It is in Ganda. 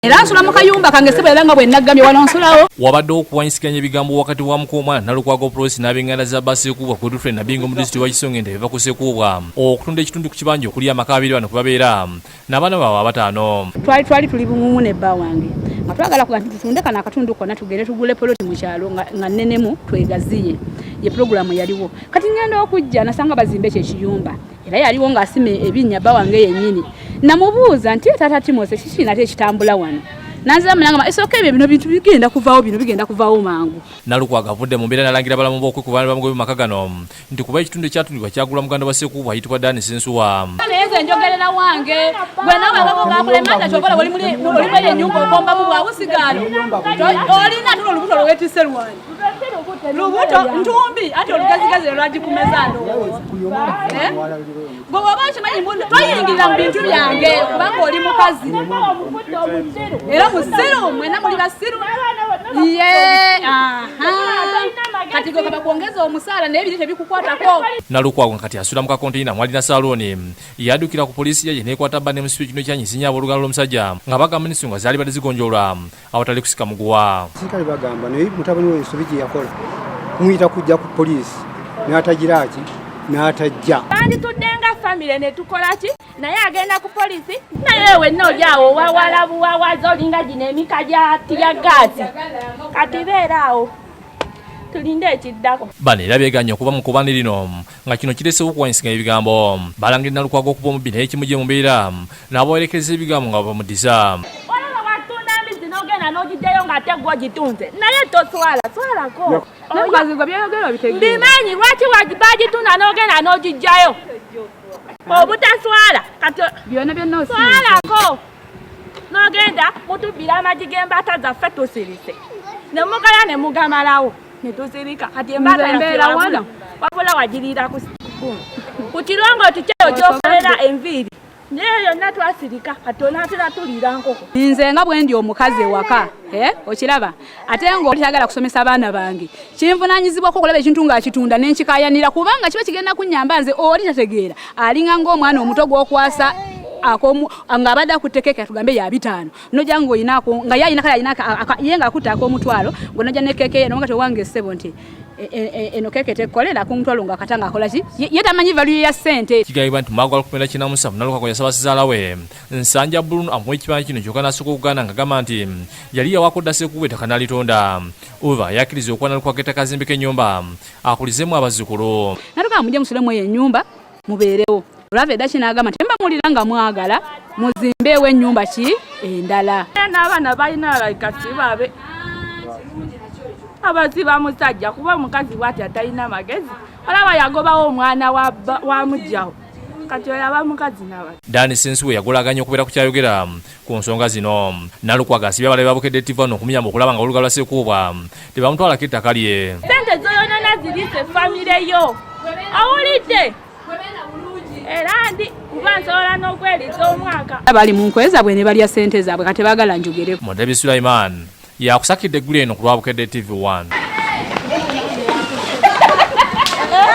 Era nsula mu kayumba kange sebera nga bwe nagambye wano nsulawo. Wabadde okuwanyisiganya ebigambo wakati wa Mukamwana Nalukwago Prosi n'abenganda za Basekuubwa ku Dufre na bingo mu disitulikiti wa Kisonge Entabwe ku Sekuubwa okutunda ekitundu ku kibanja okuli amaka abiri wano kubabeera n'abaana baabwe abataano. Twali tuli bumu ne bba wange nga twagala kuga tutunde kana akatundu konna tugere tugule poloti mu kyalo nga nnenemu twegaziye ye programu yaliwo kati ngenda okujja nasanga bazimbe ekiyumba era yaliwo ng'asime ebinnya bba wange yennyini namubuuza nti tata Timose kiki nate ekitambula wano nanzama nangama esokebe bino bintu bigenda kuvaawo mangu. Nalukwago avudde mu mbeera nalangira balamu b'okwe ku baana bamugobe maka gano nti kuba ekitundu ekyatundibwa kyagula muganda wa Sekuubwa ayitibwa Dani Sensuwa. Neze njogerera wange gwe nawe akakulemanda kyokola oli muli ennyumba okombamu bwawusigalo olina tuno olubuto lwetise lwani lubuto ntumbi ati olugazigazi lwagikumeza ndowooza gwe waba okimanyi mundu toyingirira mu bintu byange kubanga oli mukazi era musiru mwena muli basiru kati gwe kaba kuongeza omusaala n'ebiri tebikukwatako. Nalukwago kati asula mu kakonteyina mwalina saloni yaddukira ku poliisi ye neekwata bba ne musipi kino kyanyisinya aboolugalo lw'omusajja nga bagamba n'ensonga zaali badde zigonjoolwa awatali kusika muguwa. Sirikale bagamba naye mutabani we ensobi gye yakola kumuyita kujja ku poliisi n'atagira ki n'atajja. Banditudde nga famire ne tukola ki naye agenda ku poliisi naye wenna oli awo wawala buwawazi olinga gino emika gya gaasi kati beera awo tulinde ekiddako. Bano era beeganye okuba mu kubani lino nga kino kireesewo okuwanyisiganya ebigambo balangirira Nalukwago okuba omubbi naye kimu gye mubeera n'abawerekeza ebigambo nga bamuddiza. Olaba watunda mbizi n'ogenda n'ogiddeyo ng'ate gwe ogitunze naye toswalako bimanyi lwaki bagitunda n'ogenda n'ogijjayo obutaswala kati swalako n'ogenda mutubbira amagi g'embaata zaffe tusirise ne mugala ne mugamalawo ne tusirika kati embaata wabula wagiriira ku kirongooti kyeyo gy'okolera enviiri naye yonna twasirika kati onaatera tuliira nkoko. Nze nga bwe ndi omukazi ewaka okiraba ate ng'olitagala kusomesa abaana bange kinvunaanyizibwako okulaba ekintu ng'akitunda n'enkikaayanira kubanga kiba kigenda kunnyamba nze oli tategeera alinga ng'omwana omuto gw'okwasa ng'abadde akutte keeke tugambe ya 5 nojja ng'oyinako nga ye ng'akutte ak'omutwalo ng'onojja ne keeke ye nomugati owange ssebo nti eno keeke tekolera ak'omutwalo ng'akatanga akola ki ye tamanyi value ya ssente. Kigambibwa nti mwagala kumera kinamusamu Nalukwago yasaba sizaala we Nsanja Bulunu amuwe ekibanja kino kyokka n'asooka okuganda ng'agamba nti yali yawako dda Sekuubwa ettaka n'alitonda oba yakkiriza okuwa Nalukwago ettaka azimbeko ennyumba akulizemu abazzukulu. Nalukwago mujje musulemu eyo ennyumba mubeerewo. Olava edda kinagamba nti mba mulira nga mwagala muzimbeewo ennyumba ki endala. N'abaana balina balikasibabe abaziba musajja kuba omukazi bw'ati atalina magezi olaba yagobawo omwana wa mujjawo kati olaba mukazi n'abato. Dani Sensuwa yagolaganya okubeera ku kyayogera ku nsonga zino. Nalukwago asibye abalabe ba Bukedde TV wano okumuyamba okulaba nga oluga lwa Sekuubwa tebamutwalako ettaka lye. Sente zoyonona ziriise famire yo awulidde era ndi kuba nsobola n'okweriza omwaka. Bali mu nkweza bwe ne balya ssente zaabwe kati baagala njogereko. Mudebi Sulaiman yakusakidde eggulu eno ku lwa Bukedde TV 1.